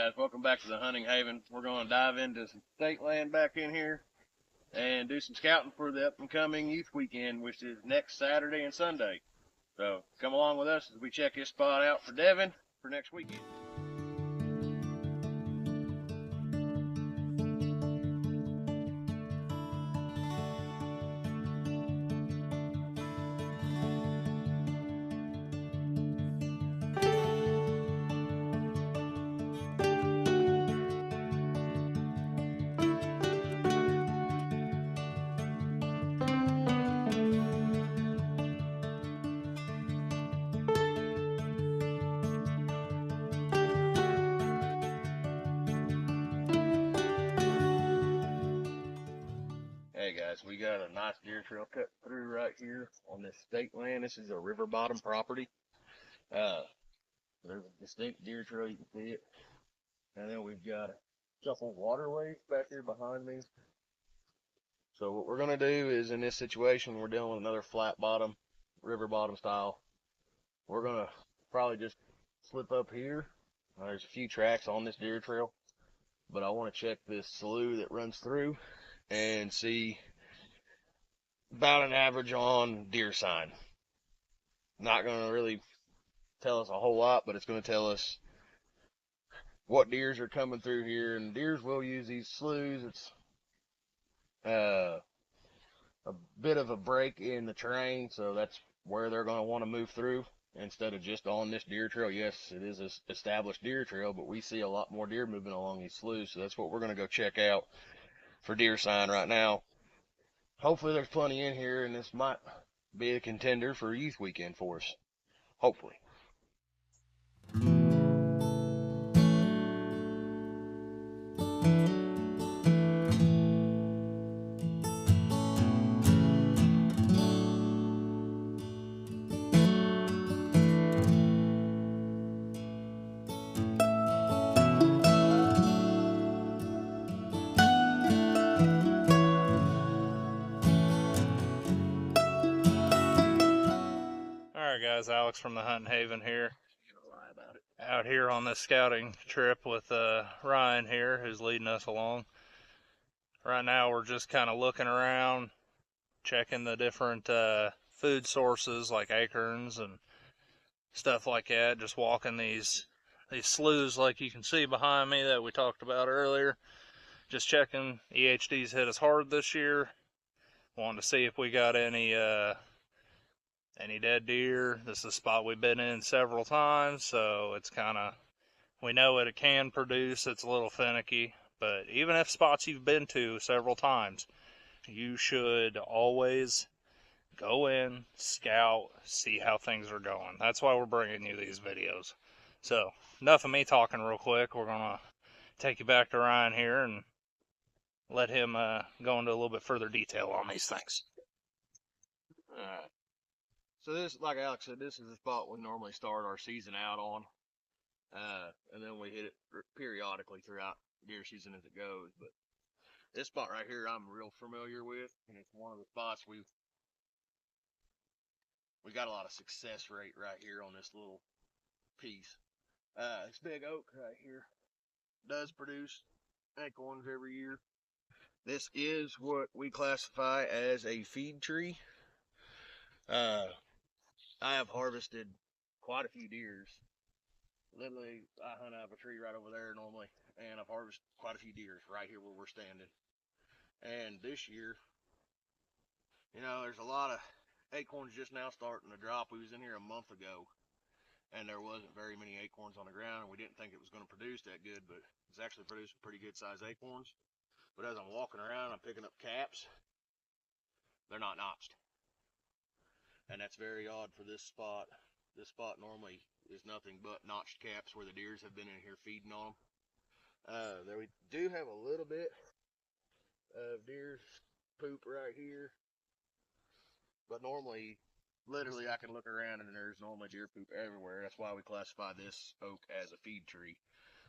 guys, welcome back to the hunting haven. We're going to dive into some state land back in here and do some scouting for the up and coming youth weekend, which is next Saturday and Sunday. So come along with us as we check this spot out for Devin for next weekend. Hey guys, we got a nice deer trail cut through right here on this state land. This is a river bottom property. There's a distinct deer trail, you can see it. And then we've got a couple waterways back here behind me. So what we're gonna do is, in this situation, we're dealing with another flat bottom, river bottom style. We're gonna probably just slip up here. There's a few tracks on this deer trail, but I want to check this slough that runs through and see about an average on deer sign. Not going to really tell us a whole lot, but it's going to tell us what deers are coming through here. And deers will use these sloughs. It's a bit of a break in the terrain, so that's where they're going to want to move through instead of just on this deer trail. Yes, it is an established deer trail, but we see a lot more deer moving along these sloughs, so that's what we're going to go check out for deer sign right now. Hopefully there's plenty in here, and this might be a contender for a youth weekend for us. Hopefully. Alright guys, Alex from the Hunting Haven here. Out here on this scouting trip with Ryan here, who's leading us along. Right now we're just kind of looking around, checking the different food sources like acorns and stuff like that. Just walking these sloughs like you can see behind me that we talked about earlier. Just checking. EHD's hit us hard this year. Wanted to see if we got any dead deer. This is a spot we've been in several times, so it's kind of, we know it can produce. It's a little finicky, but even if spots you've been to several times, you should always go in, scout, see how things are going. That's why we're bringing you these videos. So enough of me talking real quick. We're gonna take you back to Ryan here and let him go into a little bit further detail on these things. All right. So this, like Alex said, this is the spot we normally start our season out on. And then we hit it periodically throughout deer season as it goes. But this spot right here I'm real familiar with, and it's one of the spots we got a lot of success rate right here on this little piece. This big oak right here does produce acorns every year. This is what we classify as a feed tree. I have harvested quite a few deers. Literally, I hunt out of a tree right over there normally, and I've harvested quite a few deers right here where we're standing. And this year, you know, there's a lot of acorns just now starting to drop. We was in here a month ago, and there wasn't very many acorns on the ground, and we didn't think it was going to produce that good, but it's actually producing pretty good sized acorns. But as I'm walking around, I'm picking up caps. They're not notched. And that's very odd for this spot. This spot normally is nothing but notched caps where the deers have been in here feeding on them. There we do have a little bit of deer's poop right here. But normally, literally I can look around and there's normally deer poop everywhere. That's why we classify this oak as a feed tree.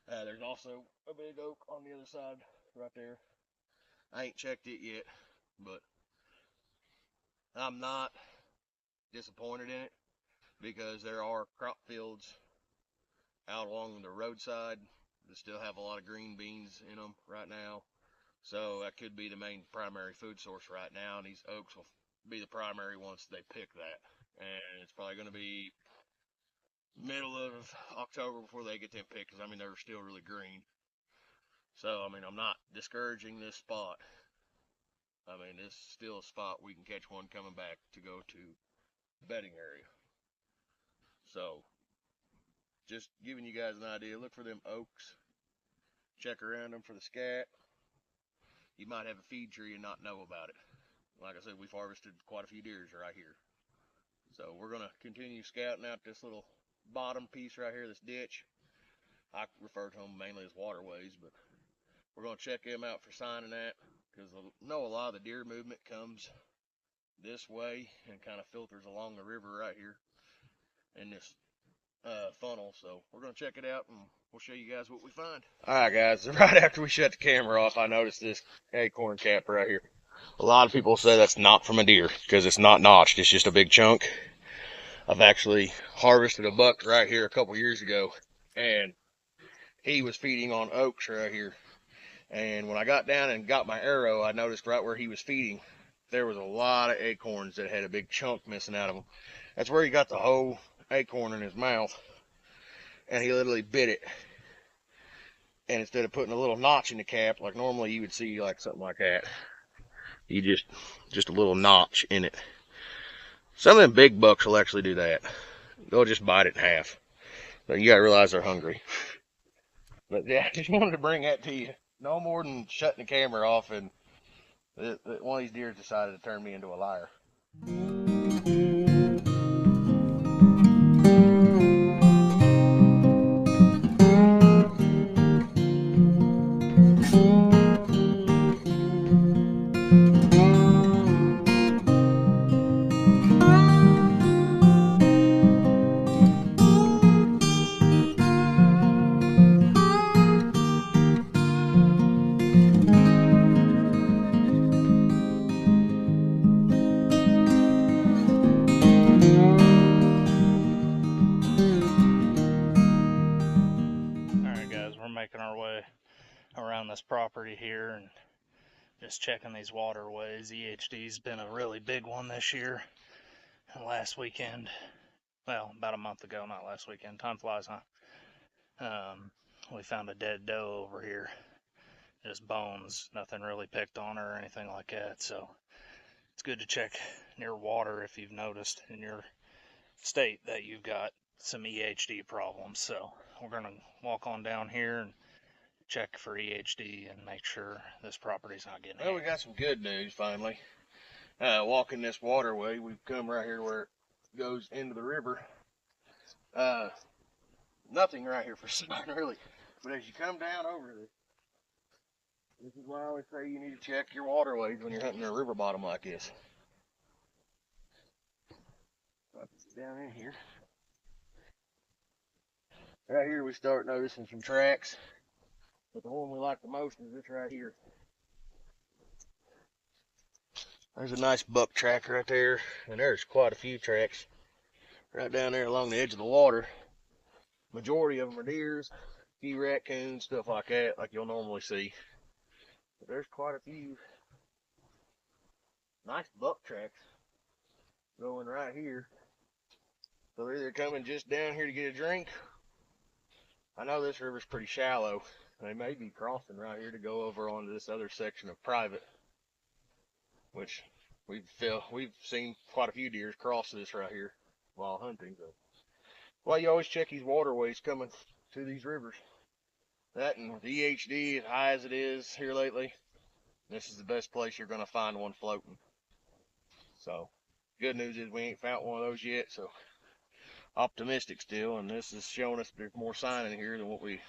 There's also a big oak on the other side right there. I ain't checked it yet, but I'm not disappointed in it because there are crop fields out along the roadside that still have a lot of green beans in them right now. So that could be the main primary food source right now, and these oaks will be the primary once they pick that. And it's probably going to be middle of October before they get them picked, because I mean they're still really green. So I mean I'm not discouraging this spot. I mean this is still a spot we can catch one coming back to go to bedding area. So just giving you guys an idea. Look for them oaks. Check around them for the scat. You might have a feed tree and not know about it. Like I said, we've harvested quite a few deers right here. So we're going to continue scouting out this little bottom piece right here, this ditch. I refer to them mainly as waterways, but we're going to check them out for signing that, because I know a lot of the deer movement comes this way and kind of filters along the river right here in this funnel. So we're going to check it out and we'll show you guys what we find. Alright guys, right after we shut the camera off, I noticed this acorn cap right here. A lot of people say that's not from a deer because it's not notched, it's just a big chunk. I've actually harvested a buck right here a couple years ago, and he was feeding on oaks right here. And when I got down and got my arrow, I noticed right where he was feeding, there was a lot of acorns that had a big chunk missing out of them. That's where he got the whole acorn in his mouth, and he literally bit it. And instead of putting a little notch in the cap, like normally you would see like something like that, you just a little notch in it. Some of them big bucks will actually do that. They'll just bite it in half. But you gotta realize they're hungry. But yeah, I just wanted to bring that to you. No more than shutting the camera off and one of these deer decided to turn me into a liar. Making our way around this property here and just checking these waterways. EHD's been a really big one this year. And last weekend, well, about a month ago, not last weekend, time flies, huh? We found a dead doe over here. Just bones, nothing really picked on her or anything like that. So it's good to check near water if you've noticed in your state that you've got some EHD problems. So we're going to walk on down here and check for EHD and make sure this property's not getting hit. Well, we got some good news finally. Walking this waterway, we've come right here where it goes into the river. Nothing right here for sign really. But as you come down over this is why I always say you need to check your waterways when you're hunting a river bottom like this. Down in here. Right here we start noticing some tracks. But the one we like the most is this right here. There's a nice buck track right there, and there's quite a few tracks right down there along the edge of the water. Majority of them are deers, a few raccoons, stuff like that, like you'll normally see. But there's quite a few nice buck tracks going right here. So they're either coming just down here to get a drink. I know this river's pretty shallow. They may be crossing right here to go over onto this other section of private, which we've seen quite a few deers cross this right here while hunting. So, well, you always check these waterways coming to these rivers. That and with EHD as high as it is here lately, this is the best place you're going to find one floating. So, good news is we ain't found one of those yet, so optimistic still, and this is showing us there's more sign in here than what we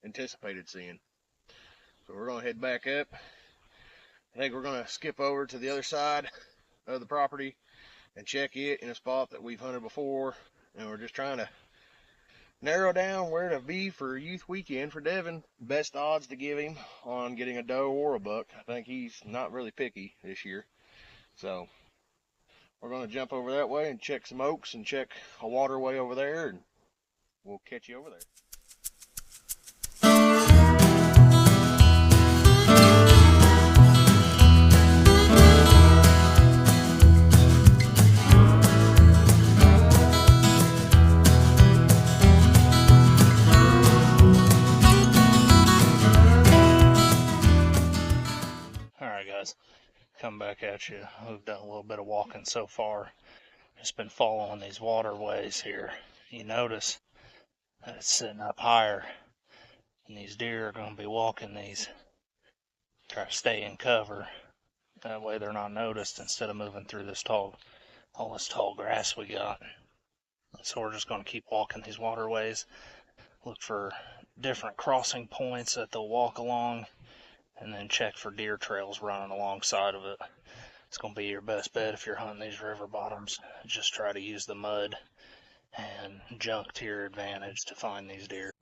anticipated seeing. So we're going to head back up. I think we're going to skip over to the other side of the property and check it in a spot that we've hunted before, and we're just trying to narrow down where to be for youth weekend for Devin. Best odds to give him on getting a doe or a buck. I think he's not really picky this year. So we're going to jump over that way and check some oaks and check a waterway over there, and we'll catch you over there. come back at you. We've done a little bit of walking so far. Just been following these waterways here. You notice that it's sitting up higher, and these deer are going to be walking these. Try to stay in cover. That way they're not noticed instead of moving through all this tall grass we got. So we're just going to keep walking these waterways. Look for different crossing points that they'll walk along, and then check for deer trails running alongside of it. It's going to be your best bet if you're hunting these river bottoms. Just try to use the mud and junk to your advantage to find these deer.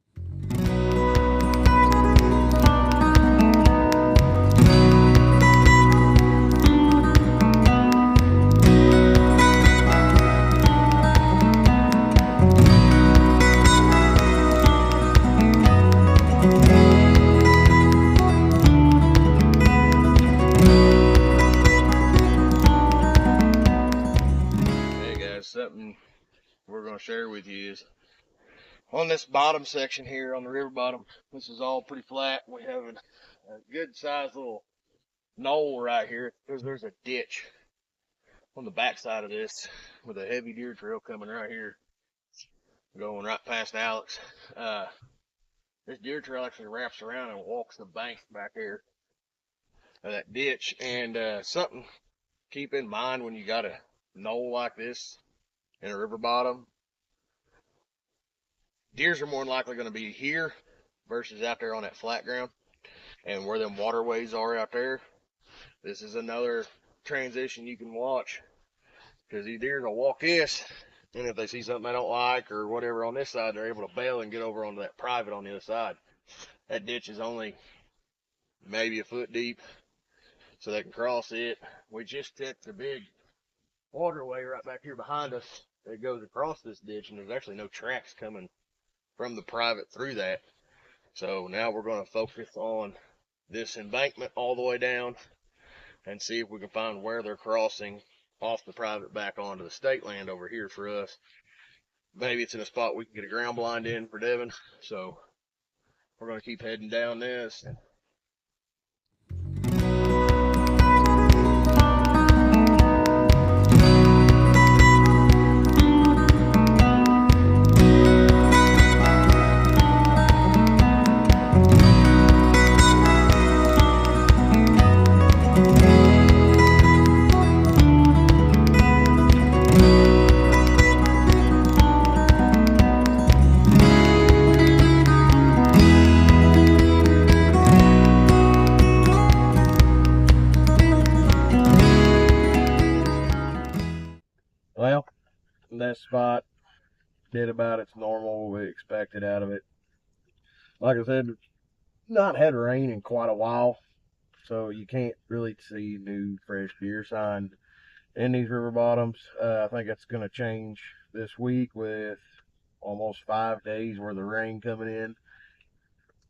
Something we're going to share with you is on this bottom section here on the river bottom. This is all pretty flat. We have a good sized little knoll right here because there's a ditch on the back side of this with a heavy deer trail coming right here, going right past Alex. This deer trail actually wraps around and walks the bank back here of that ditch. And something to keep in mind when you got a knoll like this in a river bottom, deers are more than likely going to be here versus out there on that flat ground. And where them waterways are out there, this is another transition you can watch, because these deer will walk this, and if they see something they don't like or whatever on this side, they're able to bail and get over onto that private on the other side. That ditch is only maybe a foot deep, so they can cross it. We just took the big waterway right back here behind us that goes across this ditch, and there's actually no tracks coming from the private through that. So now we're going to focus on this embankment all the way down and see if we can find where they're crossing off the private back onto the state land over here for us. Maybe it's in a spot we can get a ground blind in for Devin. So we're going to keep heading down this. Well, that spot did about its normal we expected out of it. Like I said, not had rain in quite a while, so you can't really see new fresh deer sign in these river bottoms. I think it's going to change this week with almost 5 days worth of rain coming in.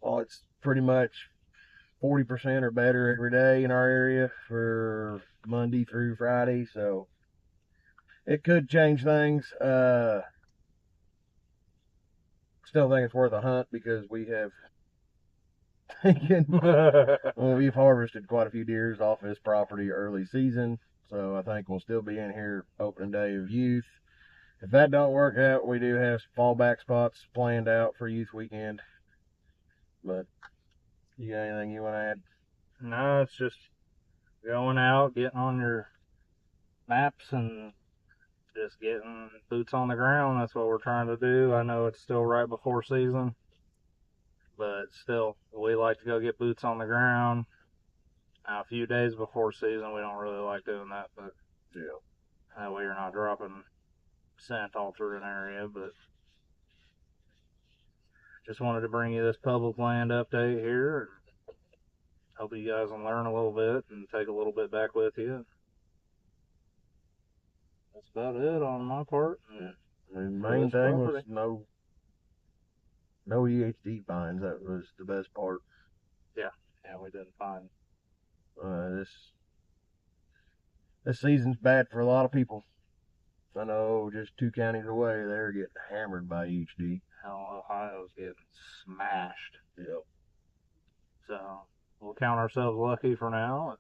Well, it's pretty much 40% or better every day in our area for Monday through Friday, so it could change things. Still think it's worth a hunt because we have we've harvested quite a few deers off this property early season, so I think we'll still be in here opening day of youth. If that don't work out, we do have some fallback spots planned out for youth weekend. But you got anything you want to add? No, it's just going out, getting on your maps, and just getting boots on the ground. That's what we're trying to do. I know it's still right before season, but still, we like to go get boots on the ground. Now, a few days before season, we don't really like doing that, but Yeah. that way you're not dropping scent all through an area. But just wanted to bring you this public land update here, and hope you guys can learn a little bit and take a little bit back with you. That's about it on my part. Yeah. The main thing was no EHD finds. That was the best part. Yeah, we didn't find. This season's bad for a lot of people. I know just 2 counties away, they're getting hammered by EHD. Hell, Ohio's getting smashed. Yep. So we'll count ourselves lucky for now.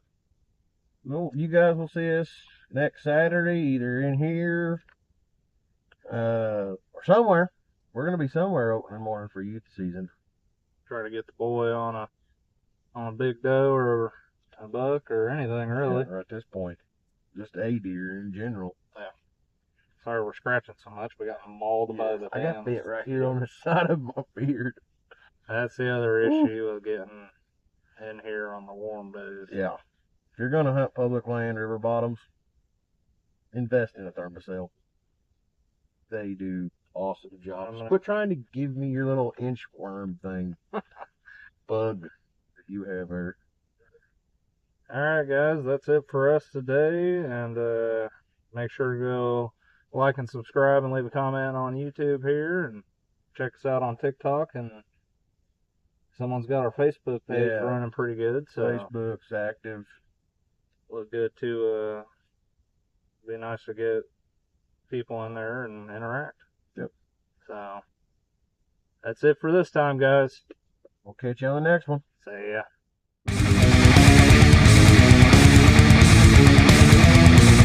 Well, you guys will see us next Saturday, either in here or somewhere. We're gonna be somewhere opening morning for youth season. Try to get the boy on a big doe or a buck or anything really. Yeah, at this point, just a deer in general. Yeah. Sorry we're scratching so much. We got mauled by the I damn. got bit right here on the side of my beard. That's the other issue with getting in here on the warm days. Yeah. If you're gonna hunt public land, river bottoms, invest in a thermocell. They do awesome jobs. Quit trying to give me your little inchworm thing. Bug that you have there. Alright guys, that's it for us today, and make sure to go like and subscribe and leave a comment on YouTube here, and check us out on TikTok, and someone's got our Facebook page running pretty good, so Facebook's active. look good to be nice to get people in there and interact. Yep. So that's it for this time, guys. We'll catch you on the next one. See ya.